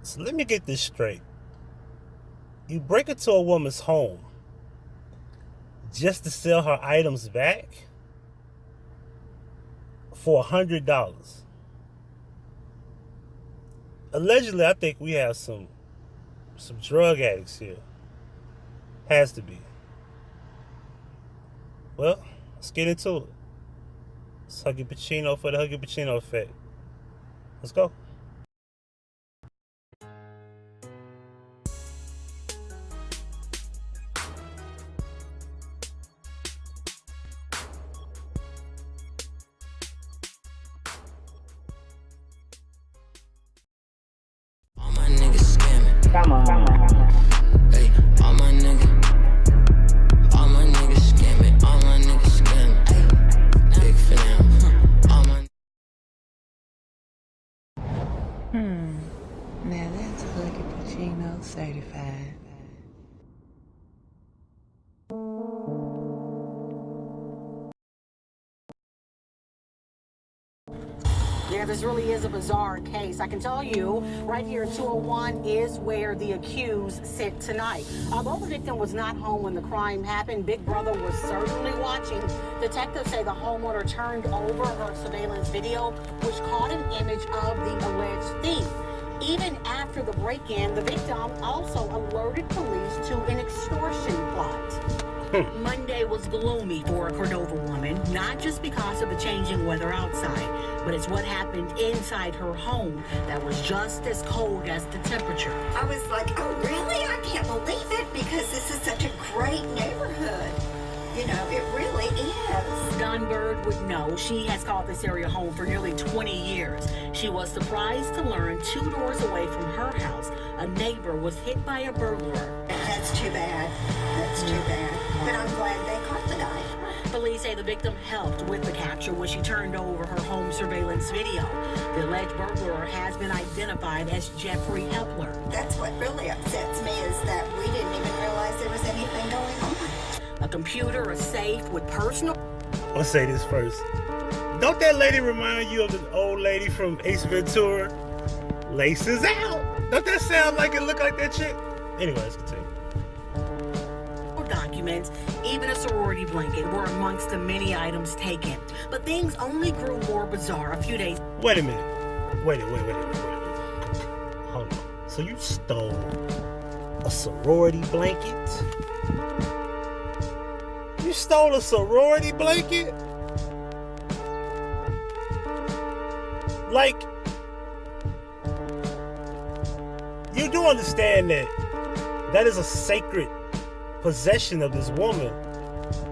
So let me get this straight. You break into a woman's home just to sell her items back for $100. Allegedly, I think we have some drug addicts here. Has to be. Well, let's get into it. It's Huggie Pacino for the Huggie Pacino effect. Let's go. Come on. Hey, all my niggas scamming, all my niggas scamming. Big for them, all my. Now that's Huggie Pacino certified. Yeah, this really is a bizarre case. I can tell you, right here at 201 is where the accused sit tonight. Although the victim was not home when the crime happened, Big Brother was certainly watching. Detectives say the homeowner turned over her surveillance video, which caught an image of the alleged thief. Even after the break-in, the victim also alerted police to an extortion plot. Monday was gloomy for a Cordova woman, not just because of the changing weather outside, but it's what happened inside her home that was just as cold as the temperature. I was like, oh really? I can't believe it because this is such a great neighborhood. You know, it really is. Dunbird would know. She has called this area home for nearly 20 years. She was surprised to learn 2 doors away from her house, a neighbor was hit by a burglar. That's too bad. That's too bad. But I'm glad they caught the guy. Police say the victim helped with the capture when she turned over her home surveillance video. The alleged burglar has been identified as Jeffrey Hepler. That's what really upsets me is that we didn't even realize there was anything going on. A computer, a safe with personal... Let's say this first. Don't that lady remind you of the old lady from Ace Ventura? Laces out. Don't that sound like it look like that chick? Anyway, let's continue. Documents, even a sorority blanket were amongst the many items taken. But things only grew more bizarre a few days. Wait a minute. Wait a minute. Hold on. So you stole a sorority blanket? You stole a sorority blanket? Like, you do understand that is a sacred possession of this woman.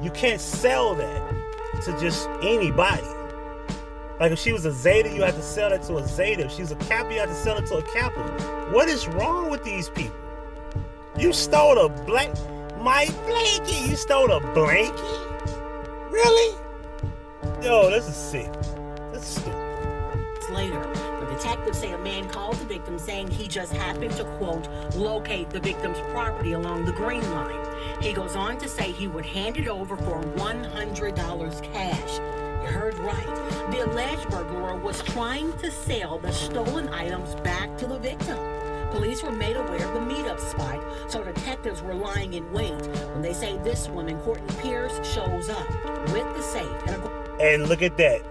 You can't sell that to just anybody. Like if she was a Zeta, you have to sell that to a Zeta. If she's a Kappa, you have to sell it to a Kappa. What is wrong with these people? You stole a my blanket. You stole a blanket? Really? Yo, this is sick. This is stupid. Later, the detectives say a man called the victim saying he just happened to, quote, locate the victim's property along the Green Line. He goes on to say he would hand it over for $100 cash. You heard right. The alleged burglar was trying to sell the stolen items back to the victim. Police were made aware of the meetup spot, so detectives were lying in wait when they say this woman, Courtney Pierce, shows up with the safe. And look at that.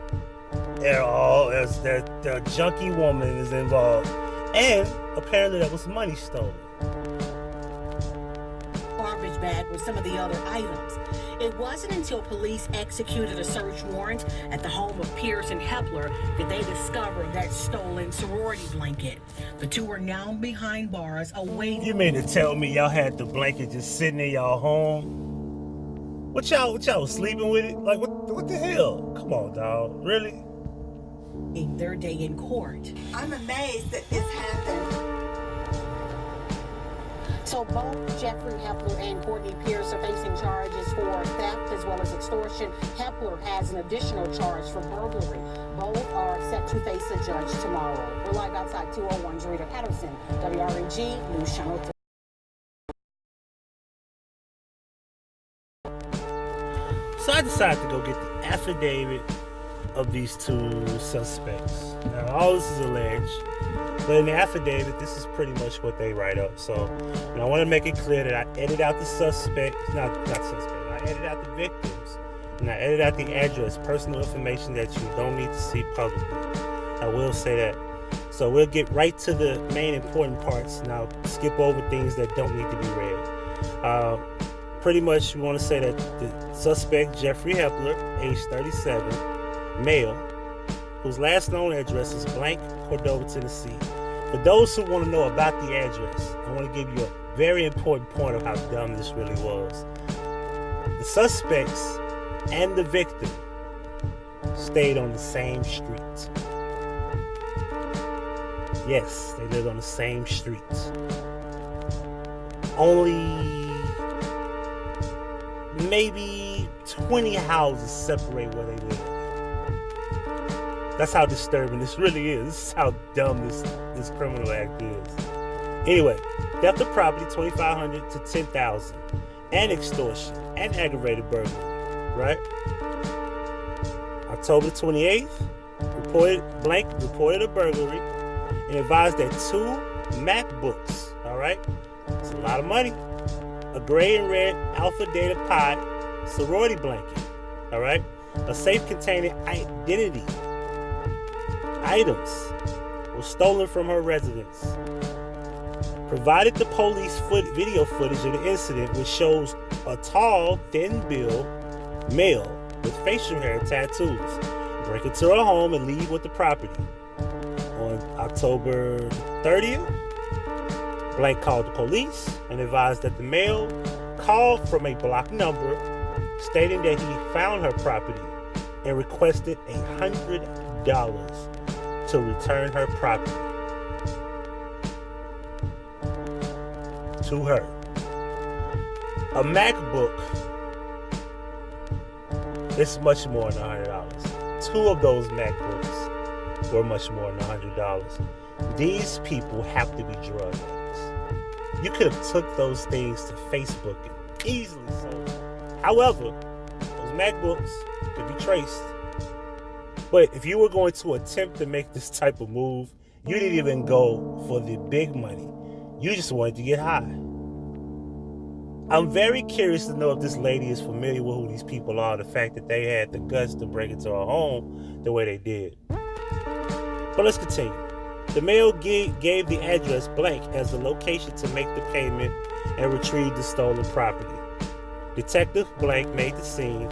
The junkie woman is involved. And apparently that was money stolen. Garbage bag with some of the other items. It wasn't until police executed a search warrant at the home of Pierce and Hepler that they discovered that stolen sorority blanket. The two are now behind bars awaiting. You mean to tell me y'all had the blanket just sitting in y'all home? What y'all was sleeping with it? Like what the hell? Come on, dog. Really? Their day in court. I'm amazed that this happened. So both Jeffrey Hepler and Courtney Pierce are facing charges for theft as well as extortion. Hepler has an additional charge for burglary. Both are set to face a judge tomorrow. We're live outside 201's Rita Patterson, WREG News Channel 3. So I decided to go get the affidavit of these two suspects. Now all this is alleged. But in the affidavit, this is pretty much what they write up. So, and I want to make it clear that I edit out the suspect, not suspect, I edit out the victims, and I edit out the address, personal information that you don't need to see publicly. I will say that. So we'll get right to the main important parts, and I'll skip over things that don't need to be read. Pretty much, we want to say that the suspect, Jeffrey Hepler, age 37, male, whose last known address is blank, Cordova, Tennessee. For those who want to know about the address, I want to give you a very important point of how dumb this really was. The suspects and the victim stayed on the same street. Yes, they lived on the same street. Only maybe 20 houses separate where they live. That's how disturbing this really is. This is how dumb this criminal act is. Anyway, theft of property, $2,500 to $10,000, and extortion and aggravated burglary. Right? October 28th, reported a burglary and advised that 2 MacBooks. All right, it's a lot of money. A gray and red Alpha Data Pi sorority blanket. All right, a safe containing identity items were stolen from her residence. Provided the police video footage of the incident, which shows a tall, thin-built male with facial hair and tattoos break into her home and leave with the property. On October 30th, Blank called the police and advised that the male called from a block number stating that he found her property and requested $100 to return her property to her. A MacBook is much more than $100. 2 of those MacBooks were much more than $100. These people have to be drug addicts. You could have took those things to Facebook and easily sold them. However, those MacBooks could be traced. But if you were going to attempt to make this type of move, you didn't even go for the big money. You just wanted to get high. I'm very curious to know if this lady is familiar with who these people are, the fact that they had the guts to break into her home the way they did. But let's continue. The male gave the address blank as the location to make the payment and retrieve the stolen property. Detective Blank made the scene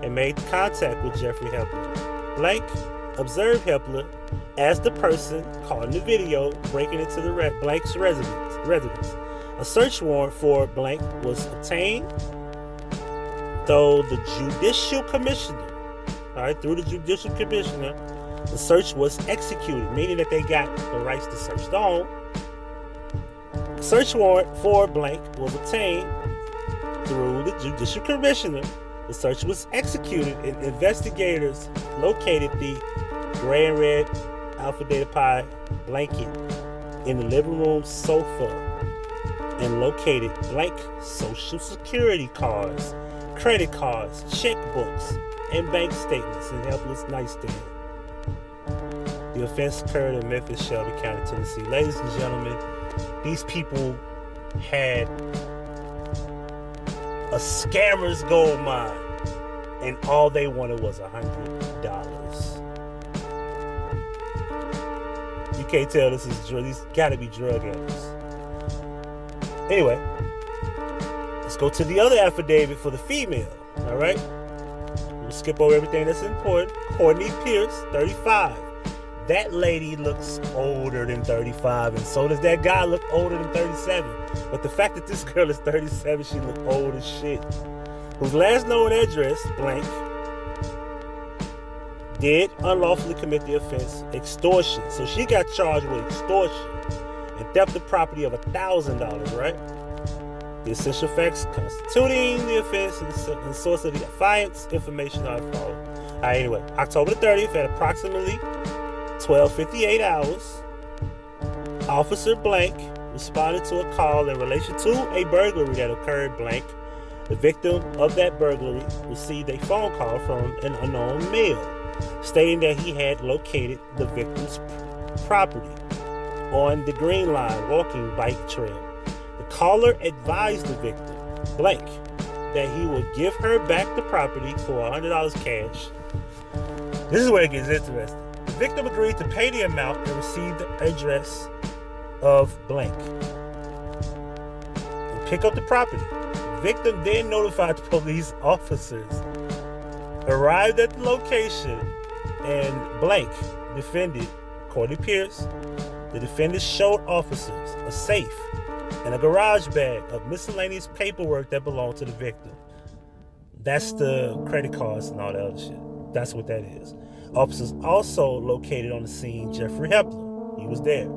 and made contact with Jeffrey Hepler. Blank observed Hepler as the person caught in the video breaking into the Blank's residence. A search warrant for Blank was obtained, though the judicial commissioner, through the judicial commissioner, the search was executed, meaning that they got the rights to search the home. A search warrant for Blank was obtained through the judicial commissioner. The search was executed, and investigators located the gray and red Alpha Data Pi blanket in the living room sofa and located blank social security cards, credit cards, checkbooks, and bank statements in Hepler's nightstand. The offense occurred in Memphis, Shelby County, Tennessee. Ladies and gentlemen, these people had a scammer's gold mine, and all they wanted was $100. You can't tell this is drug. These gotta be drug addicts. Anyway, let's go to the other affidavit for the female. All right, we'll skip over everything that's important. Courtney Pierce, 35. That lady looks older than 35, and so does that guy look older than 37. But the fact that this girl is 37, she look old as shit. Whose last known address, blank, did unlawfully commit the offense, extortion. So she got charged with extortion and theft of property of $1,000, right? The essential facts constituting the offense and the source of the offense information are followed. All right, anyway, October 30th at approximately 12:58 hours, Officer Blank responded to a call in relation to a burglary that occurred blank. The victim of that burglary received a phone call from an unknown male stating that he had located the victim's property. on the Green Line walking bike trail. The caller advised the victim, Blank, that he would give her back the property for $100 cash. This is where it gets interesting. The victim agreed to pay the amount and receive the address of Blank and pick up the property. The victim then notified the police officers, arrived at the location, and Blank defended Courtney Pierce. The defendant showed officers a safe and a garage bag of miscellaneous paperwork that belonged to the victim. That's the credit cards and all that other shit. That's what that is. Officers also located on the scene Jeffrey Hepler. He was there.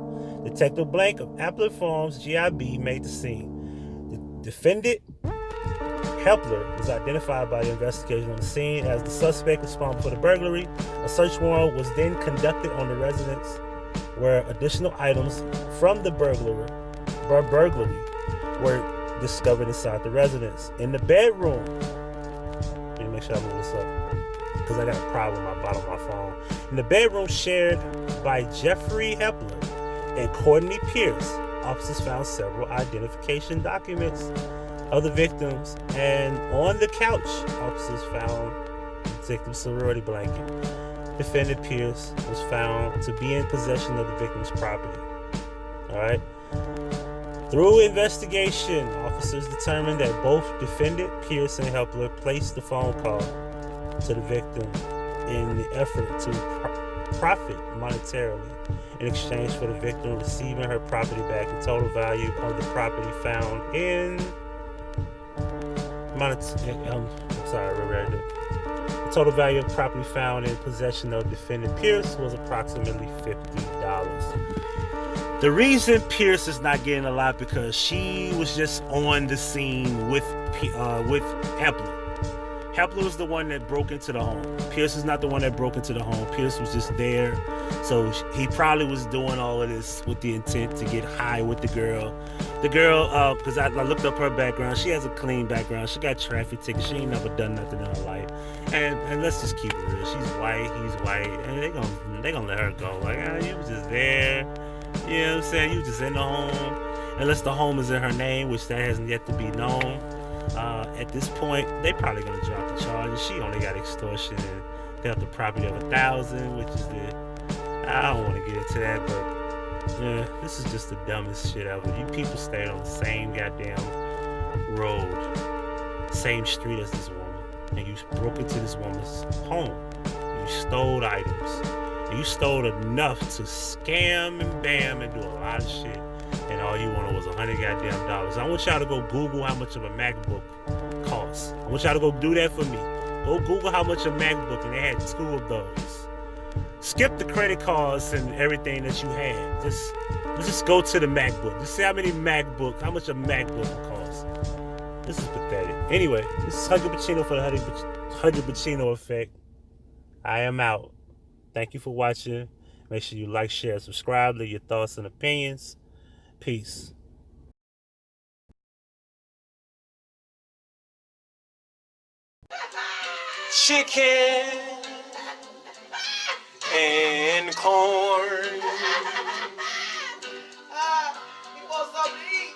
Detective Blank of Applet Farms GIB made the scene. The defendant, Hepler, was identified by the investigation on the scene as the suspect responsible for the burglary. A search warrant was then conducted on the residence, where additional items from the burglary were discovered inside the residence. In the bedroom, let me make sure I move this up because I got a problem with my bottom of my phone. In the bedroom shared by Jeffrey Hepler and Courtney Pierce, officers found several identification documents of the victims, and on the couch, officers found the victim's sorority blanket. Defendant Pierce was found to be in possession of the victim's property. All right. Through investigation, officers determined that both defendant Pierce and Hepler placed the phone call to the victim in the effort to profit monetarily in exchange for the victim receiving her property back. The total value of the property found in the total value of property found in possession of defendant Pierce was approximately $50. The reason Pierce is not getting a lot because she was just on the scene with Hepler. Hepler was the one that broke into the home. Pierce is not the one that broke into the home. Pierce was just there. So he probably was doing all of this with the intent to get high with the girl. The girl, because I looked up her background. She has a clean background. She got traffic tickets. She ain't never done nothing in her life. And let's just keep it real. She's white. He's white. And they gonna let her go. Like, you was just there. You know what I'm saying? You was just in the home. Unless the home is in her name, which that hasn't yet to be known. At this point, they probably gonna drop the charges. She only got extortion and got the property of $1,000, which is I don't want to get into that, but yeah, this is just the dumbest shit ever. You people stayed on the same goddamn road, same street as this woman, and you broke into this woman's home. You stole items, and you stole enough to scam and bam and do a lot of shit. And all you wanted was $100 goddamn dollars. I want y'all to go Google how much of a MacBook costs. I want y'all to go do that for me. Go Google how much a MacBook, and they had 2 of those. Skip the credit cards and everything that you had. Let's just go to the MacBook. Just see how much a MacBook costs. This is pathetic. Anyway, this is Huggie Pacino for the Huggie Pacino Effect. I am out. Thank you for watching. Make sure you like, share, subscribe. Leave your thoughts and opinions. Peace. Chicken and corn. You want something to eat?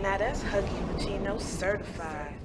Now that's Huggie Pacino certified.